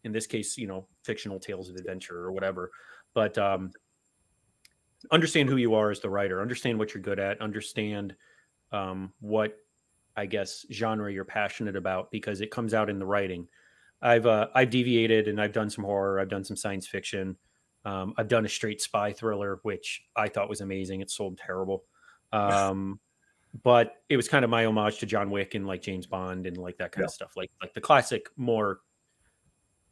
in this case, you know, fictional tales of adventure or whatever, but understand who you are as the writer, understand what you're good at, understand what, I guess, genre you're passionate about, because it comes out in the writing. I've deviated and I've done some horror. I've done some science fiction. I've done a straight spy thriller, which I thought was amazing. It sold terrible. But it was kind of my homage to John Wick and like James Bond and like that kind of stuff. Like the classic, more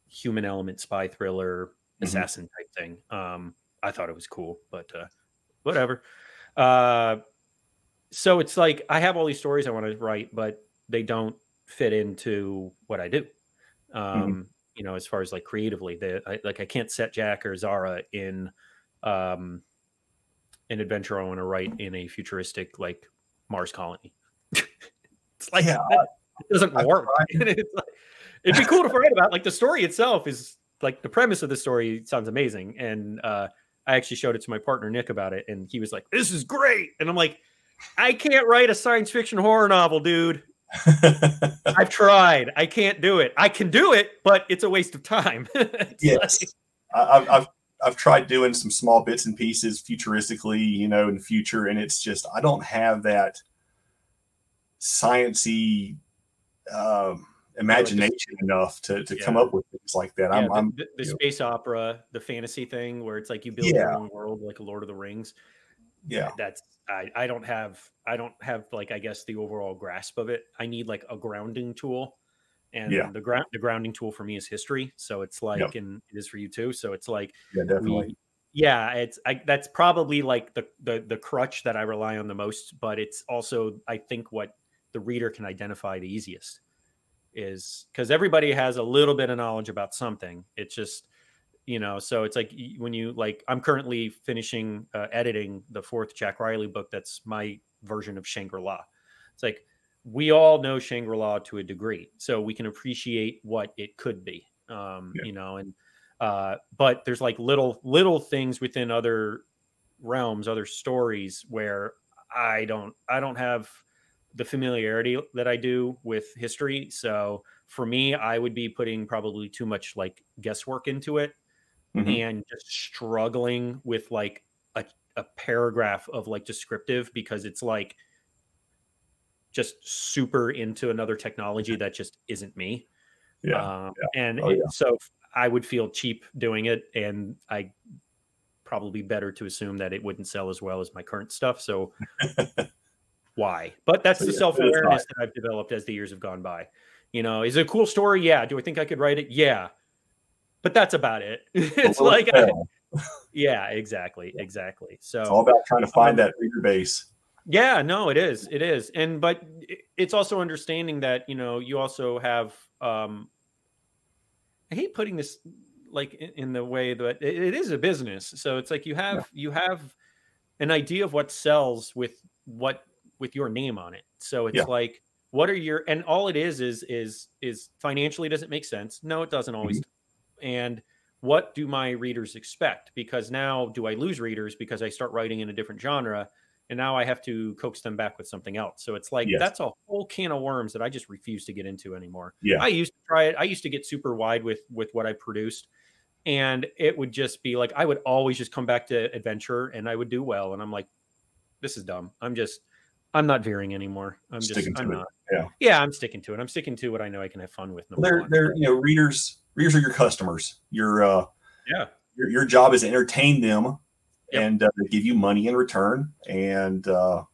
human element spy thriller, assassin type thing. I thought it was cool, but whatever. So it's like, I have all these stories I want to write, but they don't fit into what I do. You know, as far as like creatively, I can't set Jack or Zara in an adventure I want to write in a futuristic like Mars colony. It's like it doesn't work. It's like, it'd be cool to write about. Like the story itself is like, the premise of the story sounds amazing, and I actually showed it to my partner Nick about it, and he was like, "This is great," and I'm like, "I can't write a science fiction horror novel, dude." I've tried. I can't do it. I can do it, but it's a waste of time. Yes. Like... I've tried doing some small bits and pieces futuristically, you know, in the future, and it's just, I don't have that sciencey imagination enough to come up with things like that. Yeah, the space opera, the fantasy thing where it's like you build your own world like a Lord of the Rings. Yeah, that's I don't have like, I guess, the overall grasp of it. I need like a grounding tool, and the grounding tool for me is history. So it's like, and it is for you too. So it's like, definitely. That's probably like the crutch that I rely on the most, but it's also, I think, what the reader can identify the easiest, is because everybody has a little bit of knowledge about something. It's just, you know, so it's like when you like, I'm currently finishing editing the 4th Jack Riley book. That's my version of Shangri-La. It's like, we all know Shangri-La to a degree, so we can appreciate what it could be, you know, and but there's like little things within other realms, other stories, where I don't have the familiarity that I do with history. So for me, I would be putting probably too much like guesswork into it, and just struggling with like a paragraph of like descriptive, because it's like just super into another technology that just isn't me. So I would feel cheap doing it, and I probably better to assume that it wouldn't sell as well as my current stuff. So why? But that's the self-awareness that I've developed as the years have gone by. You know, is it a cool story? Yeah. Do I think I could write it? Yeah. But that's about it. It's like, exactly. So it's all about trying to find that reader base. Yeah, no, it is. But it's also understanding that, you know, you also have, I hate putting this like in the way that it is a business. So it's like you have an idea of what sells with your name on it. So it's like, what are your, and all it is financially, does it make sense? No, it doesn't always. And what do my readers expect? Because now, do I lose readers because I start writing in a different genre, and now I have to coax them back with something else? So it's like, that's a whole can of worms that I just refuse to get into anymore. I used to try it. I used to get super wide with what I produced, And it would just be like, I would always just come back to adventure and I would do well. And I'm like, this is dumb. I'm not veering anymore. I'm not. Yeah, I'm sticking to it. I'm sticking to what I know I can have fun with. They're readers are your customers. Your job is to entertain them and they give you money in return, and you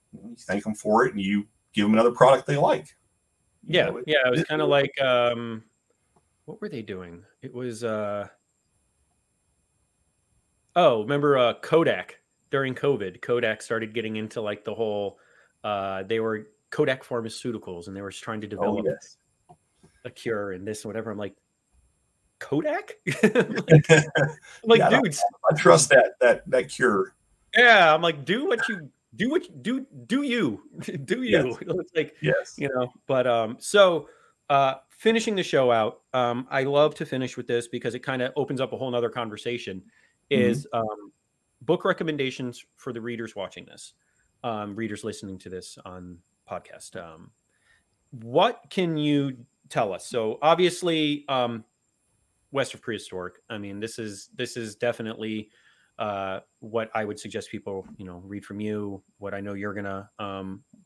thank them for it, and you give them another product they like. It was kind of like what were they doing? It was remember Kodak during COVID? Kodak started getting into like the whole they were Kodak Pharmaceuticals, and they were trying to develop a cure and this and whatever. I'm like, Kodak? Dude, I trust that cure. Yeah, I'm like, do you. It's like, but so finishing the show out, I love to finish with this because it kind of opens up a whole nother conversation, is book recommendations for the readers watching this, readers listening to this on podcast. What can you tell us? So obviously, West of Prehistoric. I mean, this is definitely what I would suggest people, read from you, what I know you're going to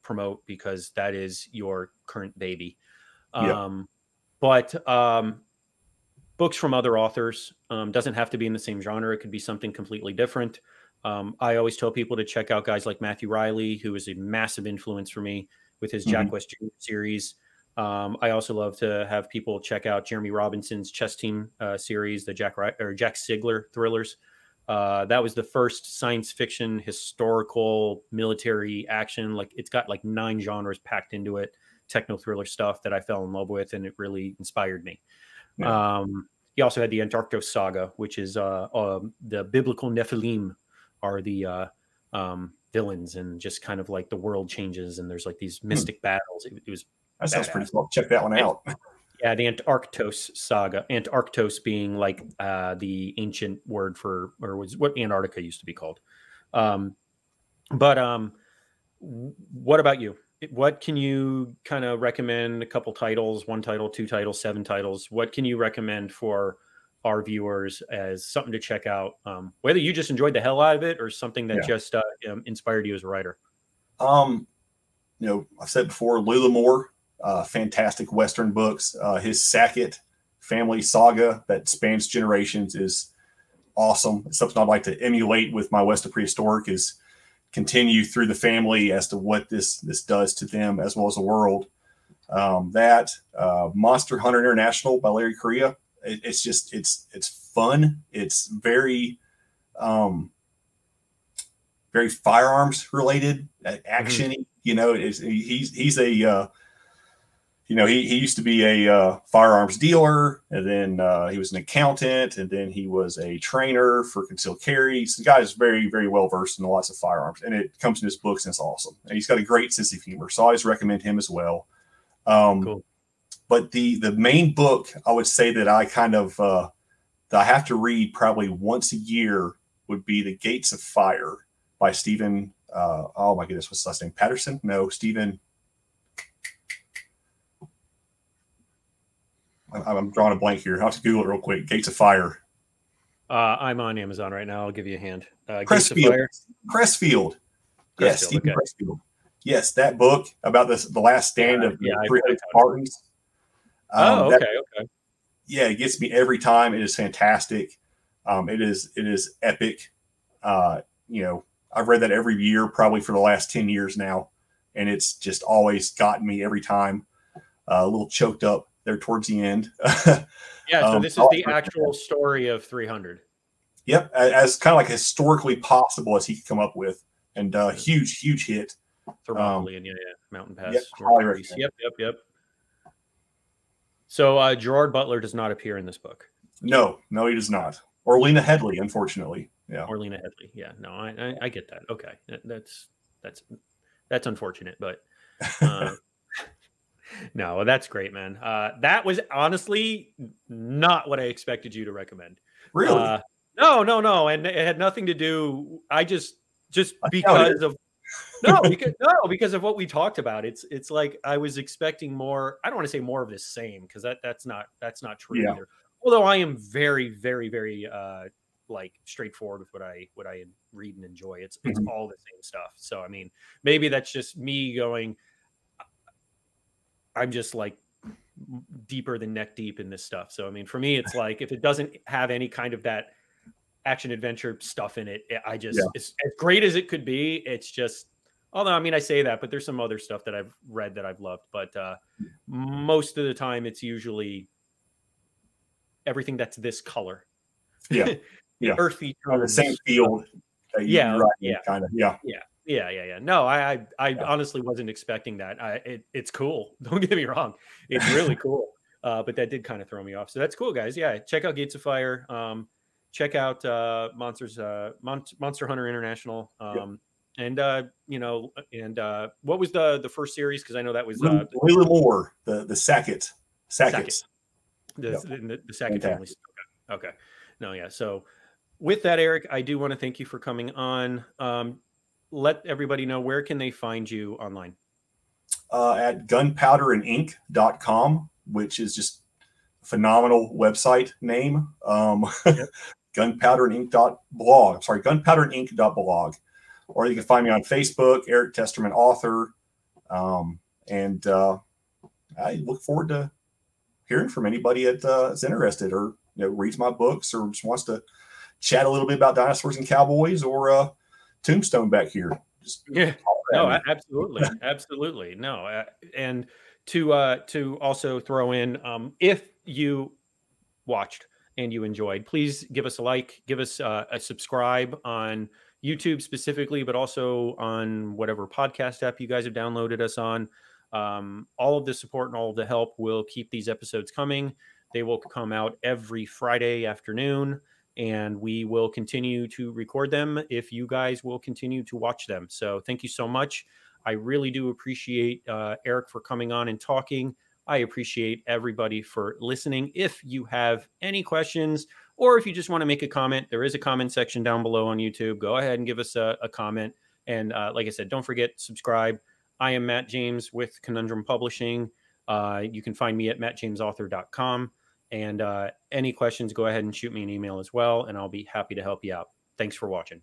promote, because that is your current baby. But books from other authors doesn't have to be in the same genre. It could be something completely different. I always tell people to check out guys like Matthew Riley, who is a massive influence for me with his Jack West Jr. series. I also love to have people check out Jeremy Robinson's Chess Team series, the Jack Sigler thrillers. That was the first science fiction, historical, military action. Like, it's got like 9 genres packed into it, techno thriller stuff that I fell in love with, and it really inspired me. Yeah. He also had the Antarctos saga, which is the biblical Nephilim are the villains, and just kind of like the world changes and there's like these mystic battles. It was that sounds pretty cool. Check that one out. Yeah, the Antarctos saga. Antarctos being like the ancient word for, or was what Antarctica used to be called. But what about you? What can you kind of recommend? A couple titles, 1 title, 2 titles, 7 titles. What can you recommend for our viewers as something to check out? Whether you just enjoyed the hell out of it or something that just inspired you as a writer. I've said before, Lula Moore. Fantastic Western books. His Sackett family saga that spans generations is awesome. It's something I'd like to emulate with my West of Prehistoric, is continue through the family as to what this does to them as well as the world. Monster Hunter International by Larry Correia. It's fun. It's very very firearms related, action-y. He used to be a firearms dealer, and then he was an accountant, and then he was a trainer for concealed carry. So the guy is very, very well versed in lots of firearms, and it comes in his books, and it's awesome. And he's got a great sense of humor, so I always recommend him as well. Cool. But the main book I would say that I kind of that I have to read probably once a year would be The Gates of Fire by Stephen. Oh my goodness, what's his last name? Patterson? No, Stephen. I'm drawing a blank here. I'll have to Google it real quick. Gates of Fire. I'm on Amazon right now. I'll give you a hand. Crestfield. Yes, Stephen Crestfield. Yes, that book about the last stand of the 300 Spartans. Okay. Yeah, it gets me every time. It is fantastic. It is epic. I've read that every year, probably for the last 10 years now, and it's just always gotten me every time. A little choked up there towards the end. So this is the actual story of 300. Yep, as kind of like historically possible as he could come up with, and huge hit. Thermopylae, Mountain Pass. Yep. So Gerard Butler does not appear in this book. No, he does not. Or Lena Headey, unfortunately. Yeah. Or Lena Headey. Yeah. No, I get that. Okay, that's unfortunate, but. No, that's great, man. That was honestly not what I expected you to recommend. Really? No. And it had nothing to do. I just because of because of what we talked about. It's like I was expecting more. I don't want to say more of the same, because that's not true either. Although I am very, very, very like straightforward with what I read and enjoy. It's all the same stuff. So I mean, maybe that's just me going. I'm just like deeper than neck deep in this stuff. So I mean, for me, it's like if it doesn't have any kind of that action adventure stuff in it, I just it's as great as it could be. It's just, although I mean, I say that, but there's some other stuff that I've read that I've loved. But most of the time, it's usually everything that's this color. Yeah. The earthy tones. The same field. Yeah. Kind of. Yeah. No, I honestly wasn't expecting that. It's cool. Don't get me wrong. It's really cool. But that did kind of throw me off. So that's cool, guys. Yeah. Check out Gates of Fire. Check out Monster Hunter International. And what was the first series? Because I know that was Little More, the Sackett. The Sackett family. Okay. No, yeah. So with that, Eric, I do want to thank you for coming on. Let everybody know, where can they find you online? At gunpowderandink.com, which is just a phenomenal website name. Gunpowderandink.blog. Sorry, gunpowderandink.blog. Or you can find me on Facebook, Eric Testerman Author. And I look forward to hearing from anybody that's interested, or reads my books, or just wants to chat a little bit about dinosaurs and cowboys, or Tombstone back here. No, absolutely. No, and to also throw in, if you watched and you enjoyed, please give us a like, give us a subscribe on YouTube specifically, but also on whatever podcast app you guys have downloaded us on. All of the support and all of the help will keep these episodes coming. They will come out every Friday afternoon, and we will continue to record them if you guys will continue to watch them. So thank you so much. I really do appreciate Eric for coming on and talking. I appreciate everybody for listening. If you have any questions, or if you just want to make a comment, there is a comment section down below on YouTube. Go ahead and give us a comment. And like I said, don't forget, subscribe. I am Matt James with Conundrum Publishing. You can find me at mattjamesauthor.com. And any questions, go ahead and shoot me an email as well, and I'll be happy to help you out. Thanks for watching.